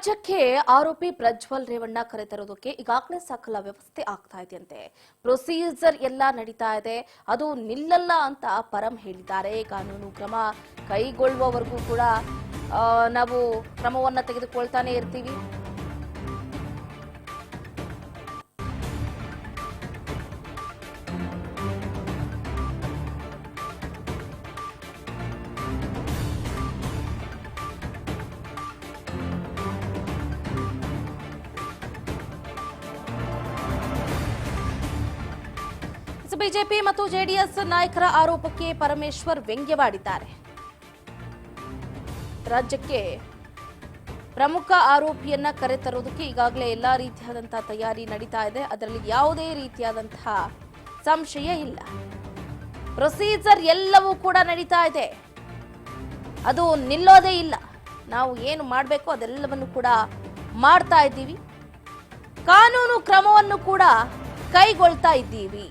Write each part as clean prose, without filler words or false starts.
ರಾಜ್ಯಕ್ಕೆ ಆರೋಪಿ ಪ್ರಜ್ವಲ್ ರೇವಣ್ಣ ಕರೆತರೋದಕ್ಕೆ ಈಗಾಗಲೇ ಸಕಲ ವ್ಯವಸ್ಥೆ ಆಗ್ತಾ ಇದೆಯಂತೆ. ಪ್ರೊಸೀಜರ್ ಎಲ್ಲ ನಡೀತಾ ಇದೆ, ಅದು ನಿಲ್ಲಲ್ಲ ಅಂತ ಪರಂ ಹೇಳಿದ್ದಾರೆ. ಕಾನೂನು ಕ್ರಮ ಕೈಗೊಳ್ಳುವವರೆಗೂ ಕೂಡ ನಾವು ಕ್ರಮವನ್ನ ತೆಗೆದುಕೊಳ್ತಾನೆ ಇರ್ತೀವಿ. ಬಿಜೆಪಿ ಮತ್ತು ಜೆಡಿಎಸ್ ನಾಯಕರ ಆರೋಪಕ್ಕೆ ಪರಮೇಶ್ವರ್ ವ್ಯಂಗ್ಯವಾಡಿದ್ದಾರೆ. ರಾಜ್ಯಕ್ಕೆ ಪ್ರಮುಖ ಆರೋಪಿಯನ್ನ ಕರೆತರೋದಕ್ಕೆ ಈಗಾಗಲೇ ಎಲ್ಲಾ ರೀತಿಯಾದಂತಹ ತಯಾರಿ ನಡೀತಾ ಇದೆ. ಅದರಲ್ಲಿ ಯಾವುದೇ ರೀತಿಯಾದಂತಹ ಸಂಶಯ ಇಲ್ಲ. ಪ್ರೊಸೀಜರ್ ಎಲ್ಲವೂ ಕೂಡ ನಡೀತಾ ಇದೆ, ಅದು ನಿಲ್ಲೋದೇ ಇಲ್ಲ. ನಾವು ಏನು ಮಾಡಬೇಕು ಅದೆಲ್ಲವನ್ನು ಕೂಡ ಮಾಡ್ತಾ ಇದ್ದೀವಿ. ಕಾನೂನು ಕ್ರಮವನ್ನು ಕೂಡ ಕೈಗೊಳ್ತಾ ಇದ್ದೀವಿ.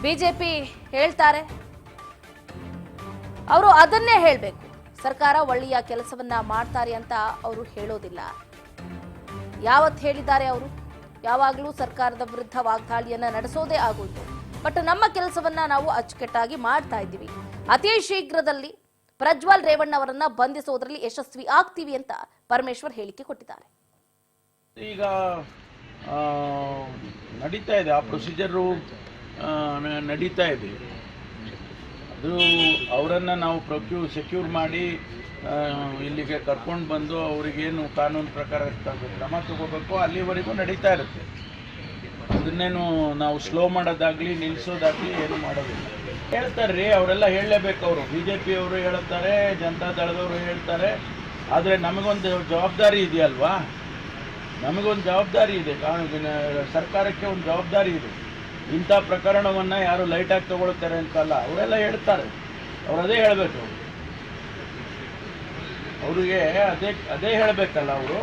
ಬಿಜೆಪಿ ಹೇಳ್ತಾರೆ, ಅವರು ಅದನ್ನೇ ಹೇಳಬೇಕು. ಸರ್ಕಾರ ಒಳ್ಳೆಯ ಕೆಲಸವನ್ನ ಮಾಡ್ತಾರೆ ಅಂತ ಅವರು ಹೇಳೋದಿಲ್ಲ. ಯಾವತ್ತು ಹೇಳಿದ್ದಾರೆ ಅವರು? ಯಾವಾಗಲೂ ಸರ್ಕಾರದ ವಿರುದ್ಧ ವಾಗ್ದಾಳಿಯನ್ನ ನಡೆಸೋದೇ ಆಗೋದು. ಬಟ್ ನಮ್ಮ ಕೆಲಸವನ್ನ ನಾವು ಅಚ್ಚುಕಟ್ಟಾಗಿ ಮಾಡ್ತಾ ಇದ್ದೀವಿ. ಅತಿ ಶೀಘ್ರದಲ್ಲಿ ಪ್ರಜ್ವಲ್ ರೇವಣ್ಣ ಅವರನ್ನ ಬಂಧಿಸೋದ್ರಲ್ಲಿ ಯಶಸ್ವಿ ಆಗ್ತೀವಿ ಅಂತ ಪರಮೇಶ್ವರ್ ಹೇಳಿಕೆ ಕೊಟ್ಟಿದ್ದಾರೆ. ಈಗ ನಡೀತಾ ಇದೆ, ಆ ಪ್ರೊಸೀಜರು ನಡೀತಾ ಇದೆ. ಅದು ಅವರನ್ನು ನಾವು ಸೆಕ್ಯೂರ್ ಮಾಡಿ ಇಲ್ಲಿಗೆ ಕರ್ಕೊಂಡು ಬಂದು ಅವರಿಗೇನು ಕಾನೂನು ಪ್ರಕಾರ ಕ್ರಮ ತಗೋಬೇಕು ಅಲ್ಲಿವರೆಗೂ ನಡೀತಾ ಇರುತ್ತೆ. ಅದನ್ನೇನು ನಾವು ಸ್ಲೋ ಮಾಡೋದಾಗಲಿ ನಿಲ್ಲಿಸೋದಾಗಲಿ ಏನು ಮಾಡೋದಿಲ್ಲ. ಹೇಳ್ತಾರೆ ರೀ, ಅವರೆಲ್ಲ ಹೇಳಲೇಬೇಕು. ಅವರು BJP ಅವರು ಹೇಳ್ತಾರೆ, ಜನತಾ ದಳದವರು ಹೇಳ್ತಾರೆ. ಆದರೆ ನಮಗೊಂದು ಜವಾಬ್ದಾರಿ ಇದೆಯಲ್ವಾ, ನಮಗೊಂದು ಜವಾಬ್ದಾರಿ ಇದೆ. ಸರ್ಕಾರಕ್ಕೆ ಒಂದು ಜವಾಬ್ದಾರಿ ಇದೆ. ಇಂಥ ಪ್ರಕರಣವನ್ನು ಯಾರು ಲೈಟಾಗಿ ತಗೊಳ್ತಾರೆ ಅಂತಲ್ಲ, ಅವರೆಲ್ಲ ಹೇಳ್ತಾರೆ. ಅವ್ರು ಅದೇ ಹೇಳಬೇಕು. ಅವರಿಗೆ ಅದೇ ಹೇಳಬೇಕಲ್ಲ. ಅವರು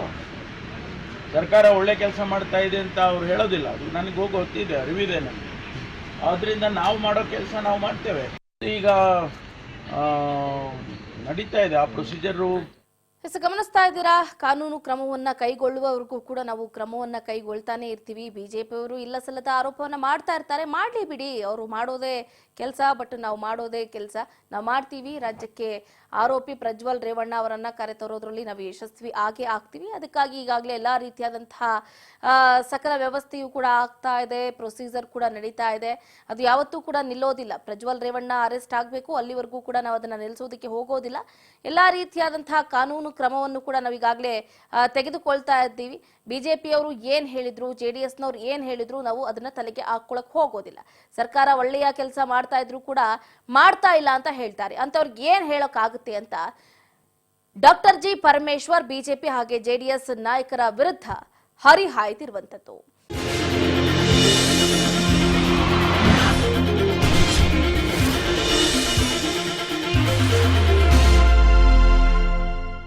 ಸರ್ಕಾರ ಒಳ್ಳೆ ಕೆಲಸ ಮಾಡ್ತಾ ಇದೆ ಅಂತ ಅವ್ರು ಹೇಳೋದಿಲ್ಲ. ಅದು ನನಗೆ ಗೊತ್ತಿದೆ, ಅರಿವಿದೆ ನನಗೆ. ಆದ್ದರಿಂದ ನಾವು ಮಾಡೋ ಕೆಲಸ ನಾವು ಮಾಡ್ತೇವೆ. ಈಗ ನಡೀತಾ ಇದೆ ಆ ಪ್ರೊಸೀಜರು. ಗಮನಿಸ್ತಾ ಇದ್ದೀರಾ, ಕಾನೂನು ಕ್ರಮವನ್ನ ಕೈಗೊಳ್ಳುವವರೆಗೂ ಕೂಡ ನಾವು ಕ್ರಮವನ್ನ ಕೈಗೊಳ್ತಾನೆ ಇರ್ತೀವಿ. ಬಿಜೆಪಿಯವರು ಇಲ್ಲ ಸಲ್ಲದ ಆರೋಪವನ್ನ ಮಾಡ್ತಾ ಇರ್ತಾರೆ. ಮಾಡ್ಲಿ ಬಿಡಿ, ಅವರು ಮಾಡೋದೇ ಕೆಲಸ. ಬಟ್ ನಾವು ಮಾಡೋದೇ ಕೆಲಸ ನಾವು ಮಾಡ್ತೀವಿ. ರಾಜ್ಯಕ್ಕೆ ಆರೋಪಿ ಪ್ರಜ್ವಲ್ ರೇವಣ್ಣ ಅವರನ್ನ ಕರೆತರೋದ್ರಲ್ಲಿ ನಾವು ಯಶಸ್ವಿ ಆಗೇ ಆಗ್ತೀವಿ. ಅದಕ್ಕಾಗಿ ಈಗಾಗಲೇ ಎಲ್ಲಾ ರೀತಿಯಾದಂತಹ ಸಕಲ ವ್ಯವಸ್ಥೆಯೂ ಕೂಡ ಆಗ್ತಾ ಇದೆ. ಪ್ರೊಸೀಜರ್ ಕೂಡ ನಡೀತಾ ಇದೆ. ಅದು ಯಾವತ್ತೂ ಕೂಡ ನಿಲ್ಲೋದಿಲ್ಲ. ಪ್ರಜ್ವಲ್ ರೇವಣ್ಣ ಅರೆಸ್ಟ್ ಆಗಬೇಕು, ಅಲ್ಲಿವರೆಗೂ ಕೂಡ ನಾವು ಅದನ್ನ ನಿಲ್ಲಿಸೋದಕ್ಕೆ ಹೋಗೋದಿಲ್ಲ. ಎಲ್ಲಾ ರೀತಿಯಾದಂತಹ ಕಾನೂನು ಕ್ರಮವನ್ನು ಕೂಡ ನಾವು ಈಗಾಗಲೇ ತೆಗೆದುಕೊಳ್ತಾ ಇದ್ದೀವಿ. ಬಿಜೆಪಿಯವರು ಏನ್ ಹೇಳಿದ್ರು, ಜೆಡಿಎಸ್ನವ್ರು ಏನ್ ಹೇಳಿದ್ರು, ನಾವು ಅದನ್ನ ತಲೆಗೆ ಹಾಕೊಳಕ್ ಹೋಗೋದಿಲ್ಲ. ಸರ್ಕಾರ ಒಳ್ಳೆಯ ಕೆಲಸ ಮಾಡ್ತಾ ಇದ್ರು ಕೂಡ ಮಾಡ್ತಾ ಇಲ್ಲ ಅಂತ ಹೇಳ್ತಾರೆ. ಅಂತವ್ರಿಗೆ ಏನ್ ಹೇಳಕ್ ಆಗುತ್ತೆ ಅಂತ ಡಾಕ್ಟರ್ ಜಿ ಪರಮೇಶ್ವರ್ ಬಿಜೆಪಿ ಹಾಗೆ ಜೆಡಿಎಸ್ ನಾಯಕರ ವಿರುದ್ಧ ಹರಿಹಾಯ್ದಿರುವಂತದ್ದು.